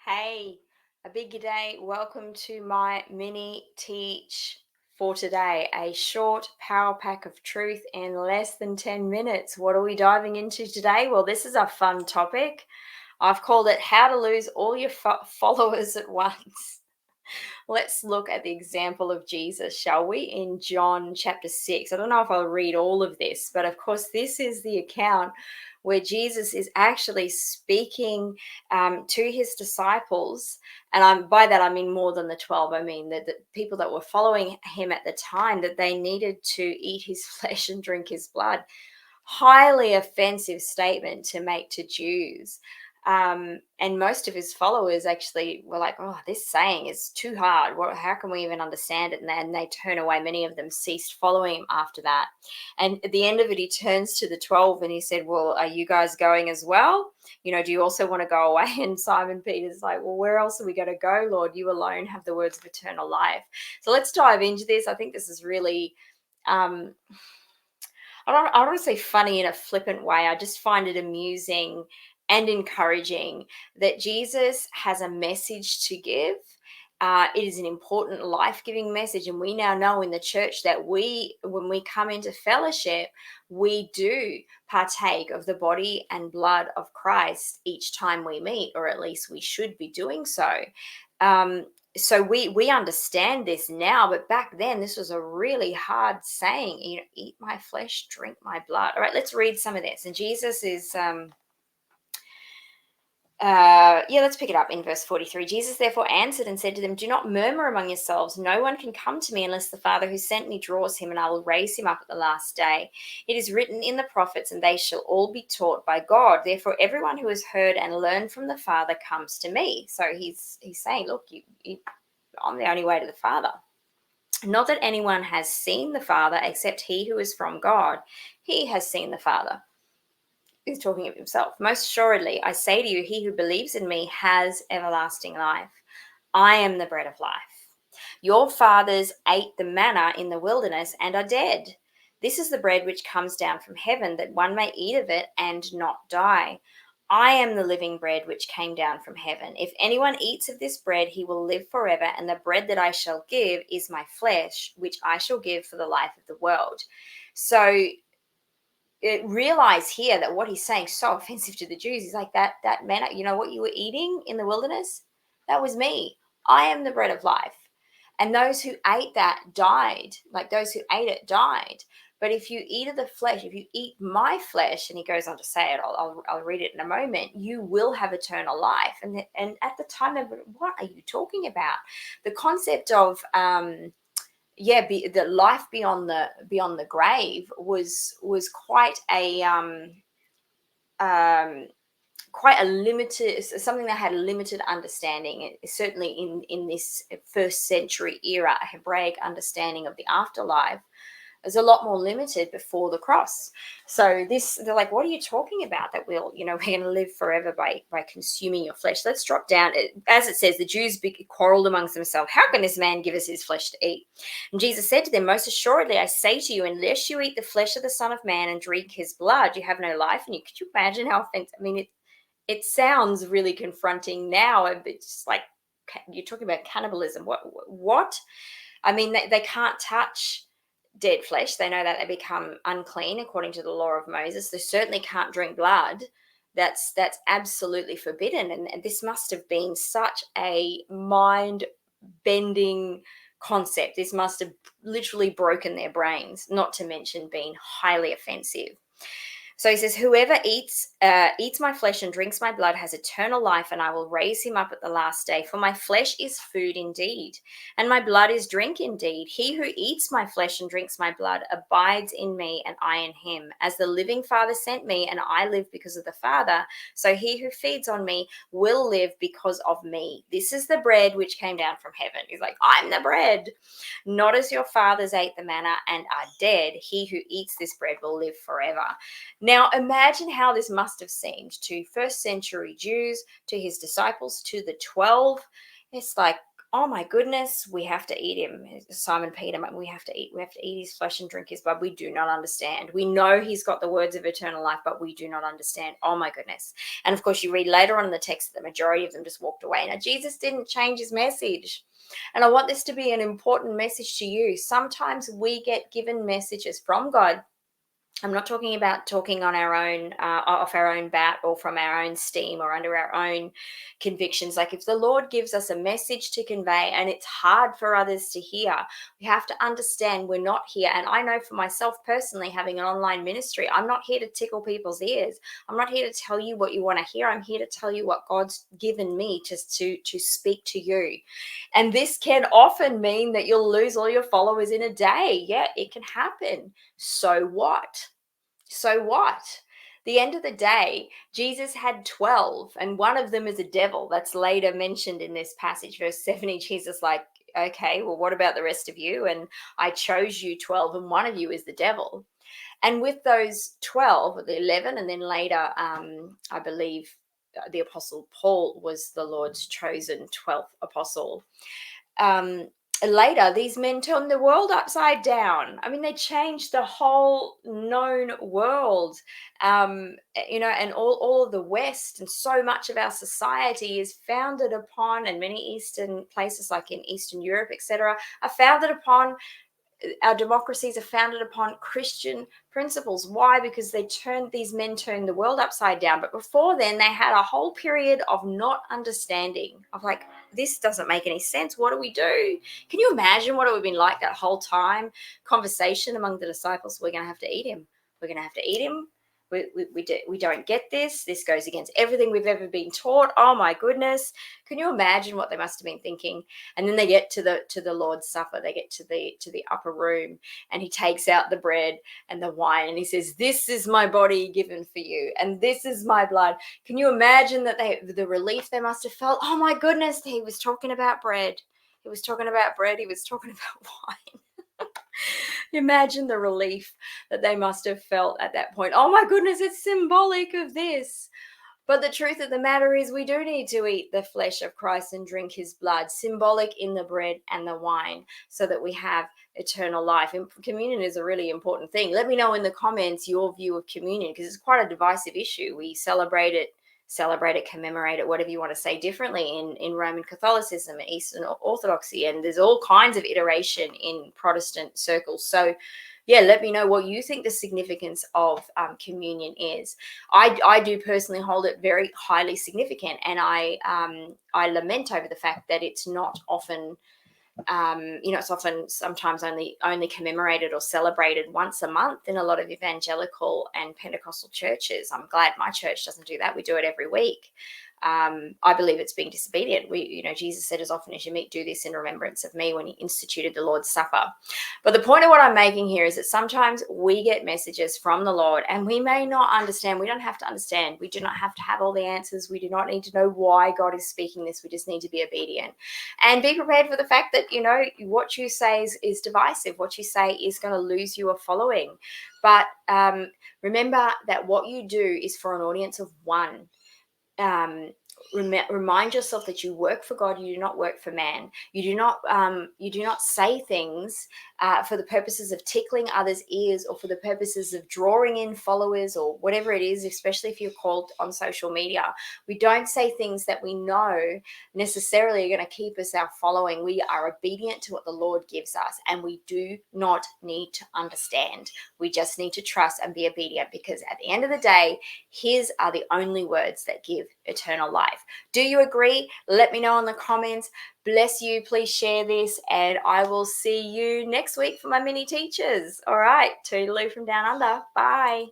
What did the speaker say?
Hey, a big g'day. Welcome to my mini teach for today. A short power pack of truth in less than 10 minutes. What are we diving into today? Well, this is a fun topic. I've called it How to Lose All Your Followers at Once. Let's look at the example of Jesus, shall we? In John chapter 6. I don't know if I'll read all of this, but of course, this is the account where Jesus is actually speaking to his disciples. And by that, I mean more than the 12. I mean that the people that were following him at the time, that they needed to eat his flesh and drink his blood. Highly offensive statement to make to Jews. And most of his followers actually were like, oh, this saying is too hard. How can we even understand it? And then they turn away. Many of them ceased following him after that. And at the end of it, he turns to the 12 and he said, well, are you guys going as well? Do you also want to go away? And Simon Peter's like, well, where else are we going to go, Lord? You alone have the words of eternal life. So let's dive into this. I think this is really I don't want to say funny in a flippant way. I just find it amusing and encouraging that Jesus has a message to give. It is an important life-giving message, and we now know in the church that when we come into fellowship, we do partake of the body and blood of Christ each time we meet, or at least we should be doing so. So we understand this now, but back then this was a really hard saying. Eat my flesh, drink my blood. All right, let's read some of this. And Jesus is let's pick it up in verse 43. Jesus therefore answered and said to them, do not murmur among yourselves. No one can come to me unless the Father who sent me draws him, and I will raise him up at the last day. It is written in the prophets, and they shall all be taught by God. Therefore everyone who has heard and learned from the Father comes to me. So he's saying, look, I'm the only way to the Father. Not that anyone has seen the Father except he who is from God. He has seen the Father. He's talking of himself. Most assuredly, I say to you, he who believes in me has everlasting life. I am the bread of life. Your fathers ate the manna in the wilderness and are dead. This is the bread which comes down from heaven, that one may eat of it and not die. I am the living bread which came down from heaven. If anyone eats of this bread, he will live forever, and the bread that I shall give is my flesh, which I shall give for the life of the world. So realize here that what he's saying is so offensive to the Jews. He's like, that manna, what you were eating in the wilderness? That was me. I am the bread of life. And those who ate that died. Like those who ate it died. But if you eat of the flesh, if you eat my flesh, and he goes on to say it, I'll read it in a moment, you will have eternal life. And at the time, what are you talking about? The concept of the life beyond the grave was quite a limited, something that had a limited understanding. Certainly in this first century era, a Hebraic understanding of the afterlife is a lot more limited before the cross. So they're like, what are you talking about? That we're going to live forever by consuming your flesh. Let's drop down. As it says, the Jews quarreled amongst themselves. How can this man give us his flesh to eat? And Jesus said to them, most assuredly, I say to you, unless you eat the flesh of the Son of Man and drink his blood, you have no life. And could you imagine how offensive? I mean, it sounds really confronting now. It's just like, you're talking about cannibalism. What? I mean, they can't touch dead flesh. They know that they become unclean according to the law of Moses. They certainly can't drink blood. That's absolutely forbidden. And this must have been such a mind-bending concept. This must have literally broken their brains, not to mention being highly offensive. So he says, whoever eats my flesh and drinks my blood has eternal life, and I will raise him up at the last day. For my flesh is food indeed, and my blood is drink indeed. He who eats my flesh and drinks my blood abides in me, and I in him. As the living Father sent me, and I live because of the Father, so he who feeds on me will live because of me. This is the bread which came down from heaven. He's like, I'm the bread. Not as your fathers ate the manna and are dead. He who eats this bread will live forever. Now, imagine how this must have seemed to first century Jews, to his disciples, to the 12. It's like, oh my goodness, we have to eat him. Simon Peter, we have to eat his flesh and drink his blood. We do not understand. We know he's got the words of eternal life, but we do not understand. Oh my goodness. And of course, you read later on in the text that the majority of them just walked away. Now, Jesus didn't change his message. And I want this to be an important message to you. Sometimes we get given messages from God. I'm not talking about talking on our own, off our own bat, or from our own steam, or under our own convictions. Like, if the Lord gives us a message to convey and it's hard for others to hear, we have to understand we're not here. And I know for myself personally, having an online ministry, I'm not here to tickle people's ears. I'm not here to tell you what you want to hear. I'm here to tell you what God's given me to speak to you. And this can often mean that you'll lose all your followers in a day. Yeah, it can happen. So what? So what? The end of the day, Jesus had 12, and one of them is a devil. That's later mentioned in this passage, verse 70. Jesus, like, okay, well, what about the rest of you? And I chose you 12, and one of you is the devil. And with those 12, the 11, and then later, I believe the Apostle Paul was the Lord's chosen 12th apostle. Later, these men turned the world upside down. I mean, they changed the whole known world, and all of the West, and so much of our society is founded upon, and many Eastern places like in Eastern Europe, etc., are founded upon, our democracies are founded upon Christian principles. Why? Because these men turned the world upside down. But before then, they had a whole period of not understanding, of like, this doesn't make any sense. What do we do? Can you imagine what it would have been like that whole time? Conversation among the disciples: we're going to have to eat him. We're going to have to eat him. We don't get this. This goes against everything we've ever been taught. Oh my goodness. Can you imagine what they must have been thinking? And then they get to the Lord's Supper. They get to the upper room, and he takes out the bread and the wine, and he says, "This is my body given for you, and this is my blood." Can you imagine the relief they must have felt? Oh my goodness, he was talking about bread. He was talking about bread. He was talking about wine. Imagine the relief that they must have felt at that point. Oh my goodness, it's symbolic of this. But the truth of the matter is, we do need to eat the flesh of Christ and drink his blood, symbolic in the bread and the wine, so that we have eternal life. And communion is a really important thing. Let me know in the comments your view of communion, because it's quite a divisive issue. We celebrate it, commemorate it, whatever you want to say differently in Roman Catholicism and Eastern Orthodoxy. And there's all kinds of iteration in Protestant circles. So yeah, let me know what you think the significance of communion is. I do personally hold it very highly significant, and I lament over the fact that it's not often, it's often sometimes only commemorated or celebrated once a month in a lot of evangelical and Pentecostal churches. I'm glad my church doesn't do that. We do it every week. I believe it's being disobedient. Jesus said, "As often as you meet, do this in remembrance of me," when he instituted the Lord's Supper. But the point of what I'm making here is that sometimes we get messages from the Lord, and we may not understand. We don't have to understand. We do not have to have all the answers. We do not need to know why God is speaking this. We just need to be obedient and be prepared for the fact that, what you say is divisive. What you say is going to lose you a following. But remember that what you do is for an audience of one. Remind yourself that you work for God. You do not work for man. You do not say things for the purposes of tickling others' ears, or for the purposes of drawing in followers, or whatever it is, especially if you're called on social media. We don't say things that we know necessarily are going to keep us our following. We are obedient to what the Lord gives us, and we do not need to understand. We just need to trust and be obedient, because at the end of the day, his are the only words that give eternal life. Do you agree? Let me know in the comments. Bless you. Please share this, and I will see you next week for my mini teachers. All right. Toodaloo from down under. Bye.